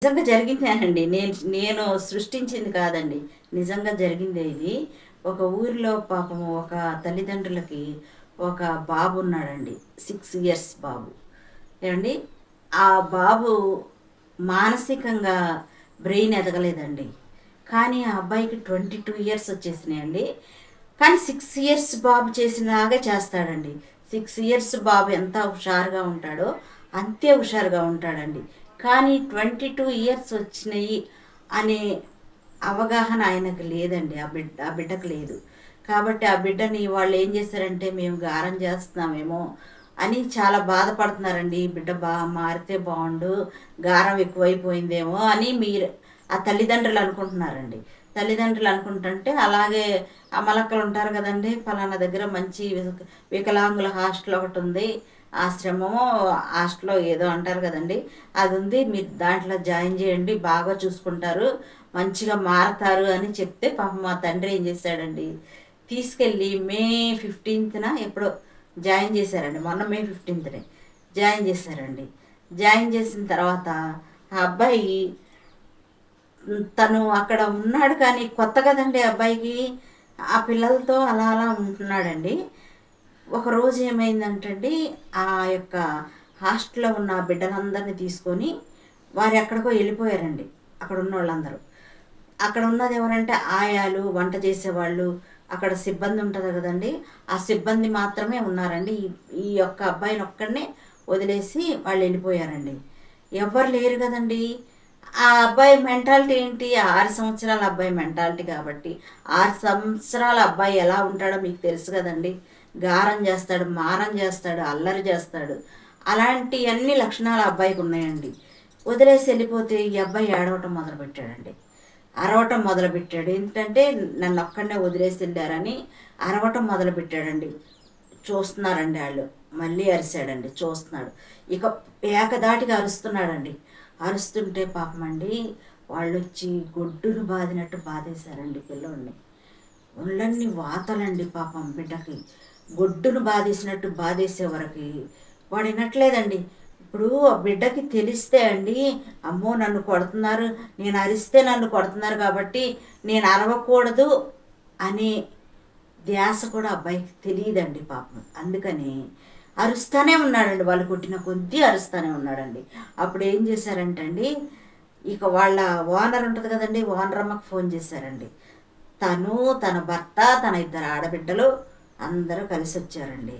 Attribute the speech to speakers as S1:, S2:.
S1: నిజంగా జరిగిందేనండి. నేను సృష్టించింది కాదండి. నిజంగా జరిగిందే ఇది. ఒక ఊరిలో పాపం ఒక తల్లిదండ్రులకి ఒక బాబు ఉన్నాడండి. 6 ఇయర్స్ బాబు. ఏవండి ఆ బాబు మానసికంగా బ్రెయిన్ ఎదగలేదండి. కానీ ఆ అబ్బాయికి 22 ఇయర్స్ వచ్చేసినాయండి. కానీ 6 ఇయర్స్ బాబు చేసినలాగే చేస్తాడండి. 6 ఇయర్స్ బాబు ఎంత హుషారుగా ఉంటాడో అంతే హుషారుగా ఉంటాడండి. కానీ 22 ఇయర్స్ వచ్చినాయి అనే అవగాహన ఆయనకు లేదండి. ఆ బిడ్డకు లేదు. కాబట్టి ఆ బిడ్డని వాళ్ళు ఏం చేశారంటే మేము గారం చేస్తున్నామేమో అని చాలా బాధపడుతున్నారండి. ఈ బిడ్డ మారితే బాగుండు, గారం ఎక్కువైపోయిందేమో అని ఆ తల్లిదండ్రులు అనుకుంటున్నారండి. తల్లిదండ్రులు అనుకుంటుంటే అలాగే అమలక్కలు ఉంటారు కదండి, ఫలానా దగ్గర మంచి వికలాంగుల హాస్టల్ ఒకటి ఉంది, ఆశ్రమము హాస్టల్లో ఏదో అంటారు కదండి, అది ఉంది, మీరు దాంట్లో జాయిన్ చేయండి, బాగా చూసుకుంటారు, మంచిగా మారతారు అని చెప్తే పాపం మా తండ్రి ఏం చేశాడండి, తీసుకెళ్ళి మే 15న ఎప్పుడో జాయిన్ చేశారండి. మొన్న మే 15నే జాయిన్ చేశారండి. జాయిన్ చేసిన తర్వాత ఆ అబ్బాయి తను అక్కడ ఉన్నాడు కానీ కొత్త కదండి అబ్బాయికి, ఆ పిల్లలతో అలా అలా ఉంటున్నాడండి. ఒకరోజు ఏమైందంటండి, ఆ యొక్క హాస్టల్లో ఉన్న బిడ్డలందరినీ తీసుకొని వారు ఎక్కడికో వెళ్ళిపోయారండి. అక్కడ ఉన్న వాళ్ళందరూ, అక్కడ ఉన్నది ఎవరంటే ఆయాలు, వంట చేసేవాళ్ళు, అక్కడ సిబ్బంది ఉంటుంది కదండి, ఆ సిబ్బంది మాత్రమే ఉన్నారండి. ఈ యొక్క అబ్బాయిని ఒక్కడనే వదిలేసి వాళ్ళు వెళ్ళిపోయారండి. ఎవ్వరు లేరు కదండి. ఆ అబ్బాయి మెంటాలిటీ ఏంటి, 6 సంవత్సరాల అబ్బాయి మెంటాలిటీ కాబట్టి 6 సంవత్సరాల అబ్బాయి ఎలా ఉంటాడో మీకు తెలుసు కదండి. గారం చేస్తాడు, మారం చేస్తాడు, అల్లరి చేస్తాడు, అలాంటి అన్ని లక్షణాలు అబ్బాయికి ఉన్నాయండి. వదిలేసి వెళ్ళిపోతే ఈ అబ్బాయి ఏడవటం మొదలుపెట్టాడండి. అరవటం మొదలుపెట్టాడు. ఏంటంటే నన్ను ఒక్కడనే వదిలేసి వెళ్ళారని అరవటం మొదలుపెట్టాడండి. చూస్తున్నారండి వాళ్ళు. మళ్ళీ అరిశాడండి, చూస్తున్నాడు. ఇక ఏకదాటిగా అరుస్తున్నాడండి. అరుస్తుంటే పాపం అండి వాళ్ళు వచ్చి గొడ్డును బాదినట్టు బాధేశారండి పిల్లోడిని. ఒళ్ళన్ని వాతలండి పాపం బిడ్డకి. గొడ్డును బాధేసినట్టు బాధేసే వరకు వాడు వినట్లేదండి. ఇప్పుడు ఆ బిడ్డకి తెలిస్తే అండి, అమ్మో నన్ను కొడుతున్నారు, నేను అరిస్తే నన్ను కొడుతున్నారు కాబట్టి నేను అరవకూడదు అనే ధ్యాస కూడా అబ్బాయికి తెలియదండి పాపం. అందుకని అరుస్తానే ఉన్నాడండి. వాళ్ళు కొట్టిన కొద్దీ అరుస్తానే ఉన్నాడండి. అప్పుడు ఏం చేశారంటే అండి, ఇక వాళ్ళ ఓనర్ ఉంటుంది కదండి, ఓనర్ అమ్మకు ఫోన్ చేశారండి. తను, తన భర్త, తన 2 ఆడబిడ్డలు అందరూ కలిసి వచ్చారండి.